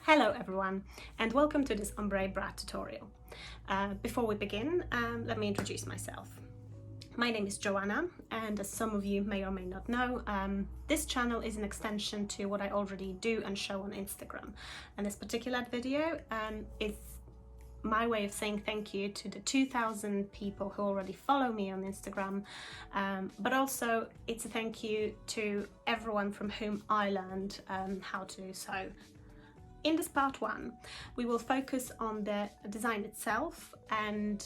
Hello everyone, and welcome to this Ombré Bra tutorial. Before we begin, let me introduce myself. My name is Joanna, and as some of you may or may not know, this channel is an extension to what I already do and show on Instagram. And this particular video is my way of saying thank you to the 2,000 people who already follow me on Instagram, but also it's a thank you to everyone from whom I learned how to sew. In this part one, we will focus on the design itself and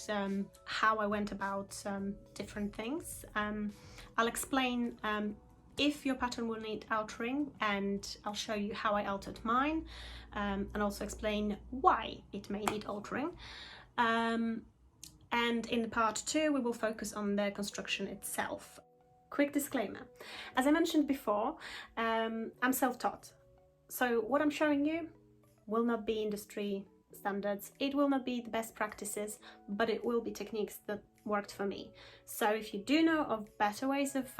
how I went about different things. I'll explain if your pattern will need altering, and I'll show you how I altered mine, and also explain why it may need altering. And in part two, we will focus on the construction itself. Quick disclaimer, as I mentioned before, I'm self-taught. So what I'm showing you will not be industry standards, it will not be the best practices, but it will be techniques that worked for me. So if you do know of better ways of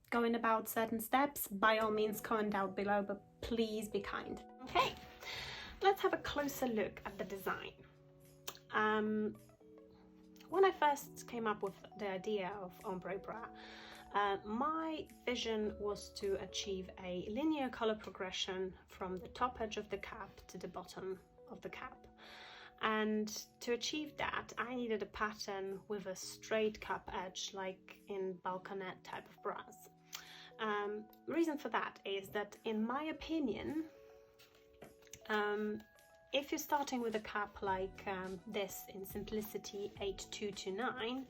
going about certain steps, by all means comment down below, but please be kind. Okay, let's have a closer look at the design. When I first came up with the idea of Ombré Bra, my vision was to achieve a linear color progression from the top edge of the cap to the bottom of the cap. And to achieve that, I needed a pattern with a straight cap edge, like in balconette type of bras. Reason for that is that, in my opinion, if you're starting with a cap like this in Simplicity 8229,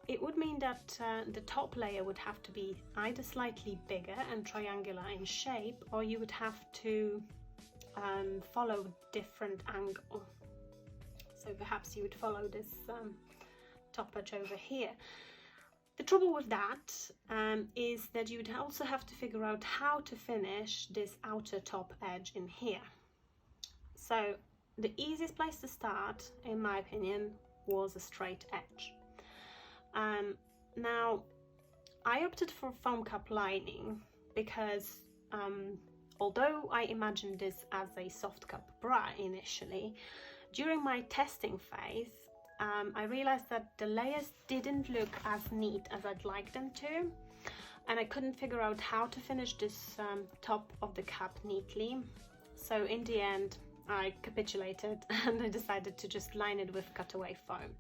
it would mean that the top layer would have to be either slightly bigger and triangular in shape, or you would have to follow different angle. So perhaps you would follow this top edge over here. The trouble with that is that you would also have to figure out how to finish this outer top edge in here. So the easiest place to start, in my opinion, was a straight edge. Now, I opted for foam cap lining because although I imagined this as a soft cap bra initially, during my testing phase, I realized that the layers didn't look as neat as I'd like them to, and I couldn't figure out how to finish this top of the cap neatly. So in the end, I capitulated and I decided to just line it with cutaway foam.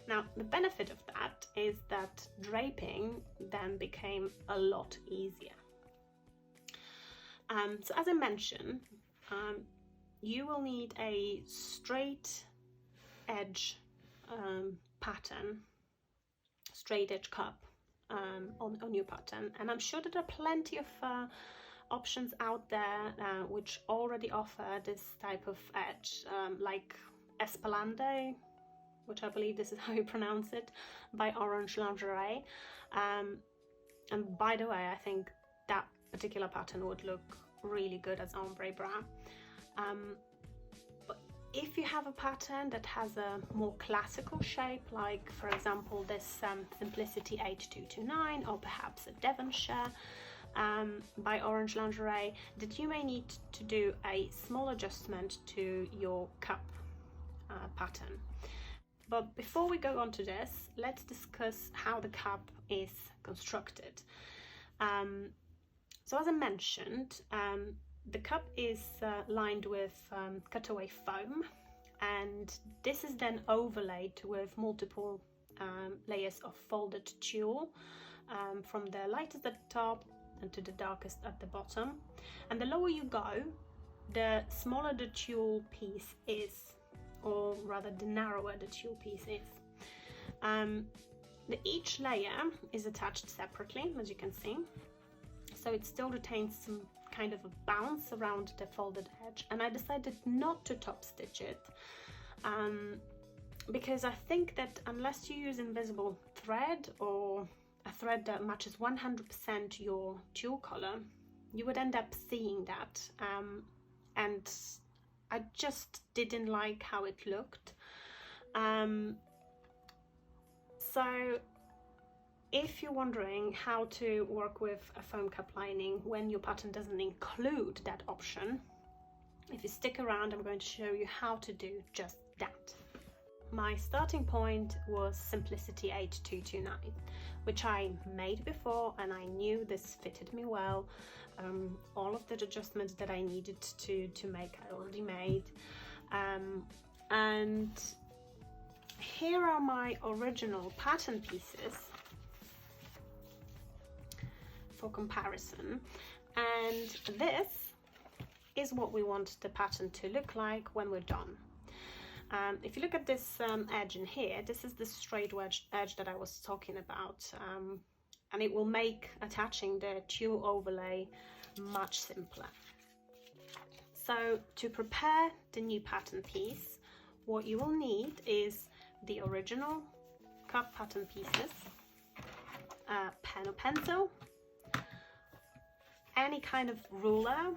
Now, the benefit of that is that draping then became a lot easier. So as I mentioned, you will need a straight edge pattern, straight edge cup on your pattern, and I'm sure that there are plenty of options out there which already offer this type of edge, like Esplanade, which I believe this is how you pronounce it, by OrangeLingerie. And by the way, I think that particular pattern would look really good as Ombré Bra. But if you have a pattern that has a more classical shape, like for example this Simplicity 8229, or perhaps a Devonshire by OrangeLingerie, that you may need to do a small adjustment to your cup pattern. But before we go on to this, let's discuss how the cap is constructed. So as I mentioned, the cup is lined with cutaway foam, and this is then overlaid with multiple layers of folded tulle, from the lightest at the top and to the darkest at the bottom. And the lower you go, the smaller the tulle piece is, or rather the narrower the tulle piece is. Each layer is attached separately, as you can see. so it still retains some kind of a bounce around the folded edge, and I decided not to top stitch it because I think that unless you use invisible thread or a thread that matches 100% your tulle color, you would end up seeing that, and I just didn't like how it looked. So if you're wondering how to work with a foam cap lining when your pattern doesn't include that option, if you stick around, I'm going to show you how to do just that. My starting point was Simplicity 8229, which I made before, and I knew this fitted me well. All of the adjustments that I needed to make I already made, and here are my original pattern pieces for comparison, and this is what we want the pattern to look like when we're done. If you look at this edge in here, this is the straight edge that I was talking about, and it will make attaching the tulle overlay much simpler. So to prepare the new pattern piece, what you will need is the original cut pattern pieces, a pen or pencil, any kind of ruler,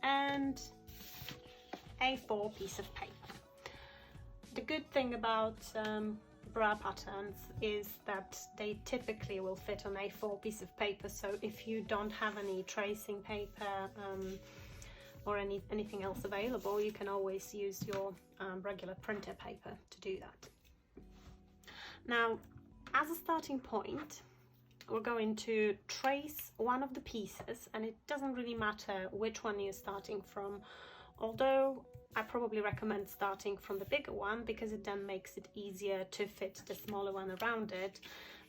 and A4 piece of paper. The good thing about bra patterns is that they typically will fit on A4 piece of paper, so if you don't have any tracing paper or anything else available, you can always use your regular printer paper to do that. Now, as a starting point, we're going to trace one of the pieces, and it doesn't really matter which one you're starting from, although I probably recommend starting from the bigger one because it then makes it easier to fit the smaller one around it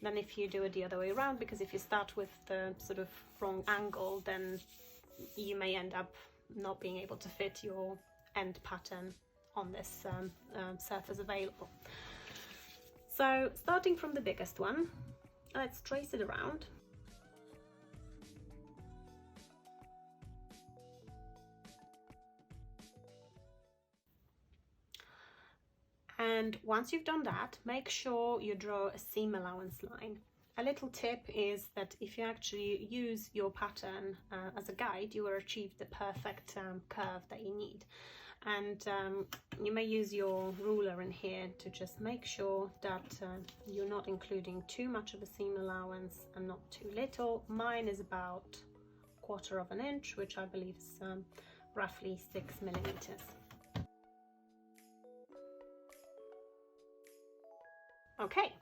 than if you do it the other way around, because if you start with the sort of wrong angle, then you may end up not being able to fit your end pattern on this surface available. So starting from the biggest one, let's trace it around. And once you've done that, make sure you draw a seam allowance line. A little tip is that if you actually use your pattern as a guide, you will achieve the perfect curve that you need. And you may use your ruler in here to just make sure that you're not including too much of a seam allowance and not too little. Mine is about 1/4 of an inch, which I believe is roughly 6 millimeters. Okay,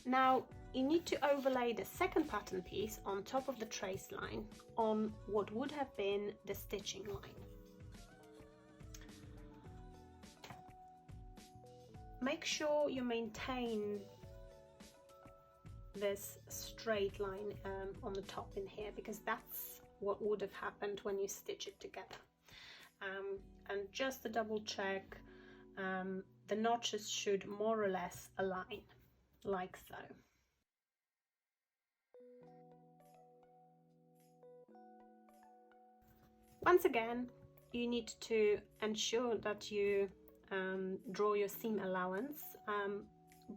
now you need to overlay the second pattern piece on top of the trace line on what would have been the stitching line. Make sure you maintain this straight line on the top in here, because that's what would have happened when you stitch it together. And just to double check, the notches should more or less align, like so. Once again, you need to ensure that you draw your seam allowance,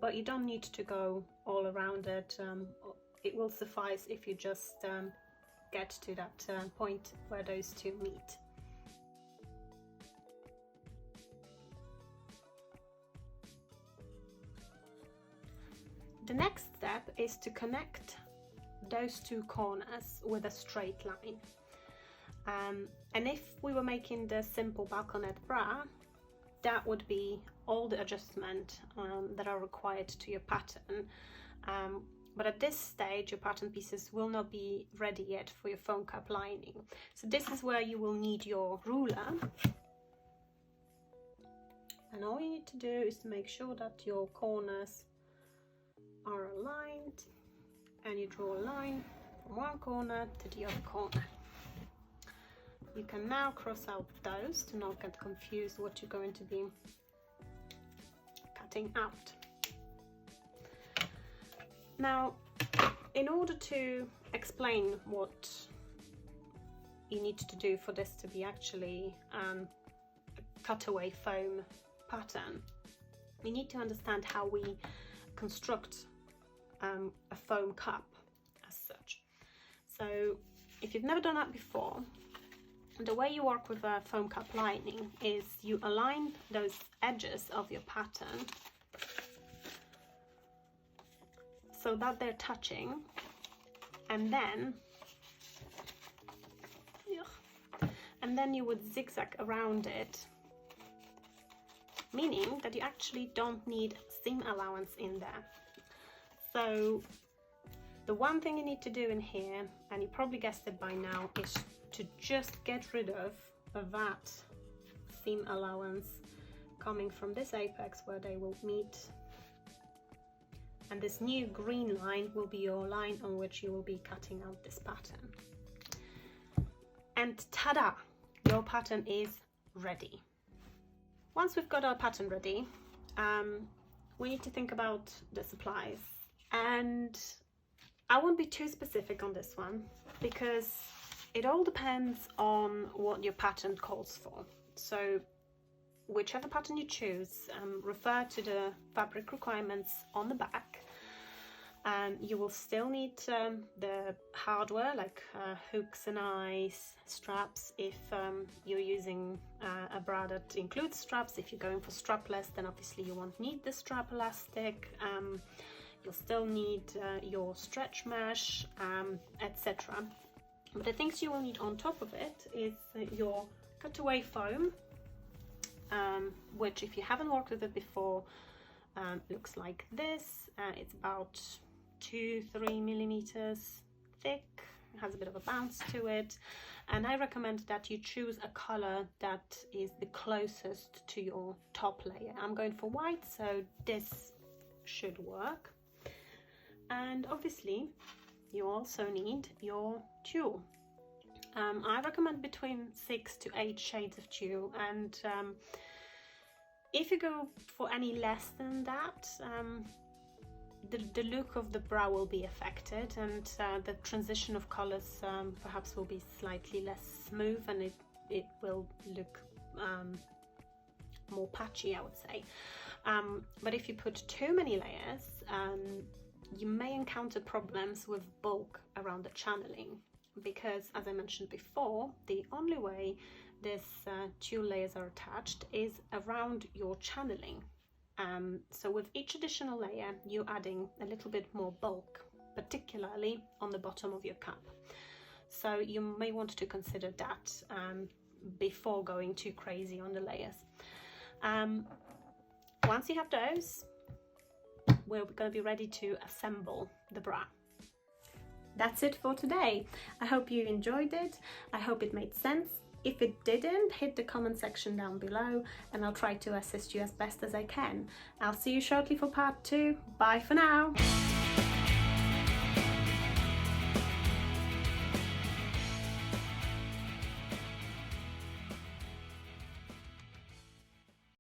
but you don't need to go all around it. It will suffice if you just get to that point where those two meet. The next step is to connect those two corners with a straight line. And if we were making the simple balconette bra, that would be all the adjustment that are required to your pattern. But at this stage, your pattern pieces will not be ready yet for your foam cap lining. So this is where you will need your ruler. And all you need to do is to make sure that your corners are aligned, and you draw a line from one corner to the other corner. You can now cross out those to not get confused what you're going to be cutting out. Now, in order to explain what you need to do for this to be actually a cutaway foam pattern. We need to understand how we construct a foam cup as such. So if you've never done that before, the way you work with a foam cup lining is you align those edges of your pattern so that they're touching, and then you would zigzag around it, meaning that you actually don't need seam allowance in there. So the one thing you need to do in here, and you probably guessed it by now, is to just get rid of that seam allowance coming from this apex where they will meet, and this new green line will be your line on which you will be cutting out this pattern. And ta-da! Your pattern is ready. Once we've got our pattern ready, we need to think about the supplies, and I won't be too specific on this one because it all depends on what your pattern calls for. So whichever pattern you choose, refer to the fabric requirements on the back. You will still need the hardware like hooks and eyes, straps if you're using a bra that includes straps. If you're going for strapless, then obviously you won't need the strap elastic. You'll still need your stretch mesh, etc. But the things you will need on top of it is your cutaway foam, which, if you haven't worked with it before, looks like this. It's about 2-3 millimeters thick, has a bit of a bounce to it, and I recommend that you choose a color that is the closest to your top layer. I'm going for white, so this should work. And obviously you also need your tulle. I recommend between 6 to 8 shades of tulle, and if you go for any less than that, the look of the bra will be affected, and the transition of colors perhaps will be slightly less smooth, and it will look more patchy, I would say. But if you put too many layers, you may encounter problems with bulk around the channeling, because, as I mentioned before, the only way these tulle layers are attached is around your channeling. So with each additional layer, you're adding a little bit more bulk, particularly on the bottom of your cup. So you may want to consider that before going too crazy on the layers. Once you have those, we're going to be ready to assemble the bra. That's it for today. I hope you enjoyed it. I hope it made sense. If it didn't, hit the comment section down below and I'll try to assist you as best as I can. I'll see you shortly for part 2. Bye for now.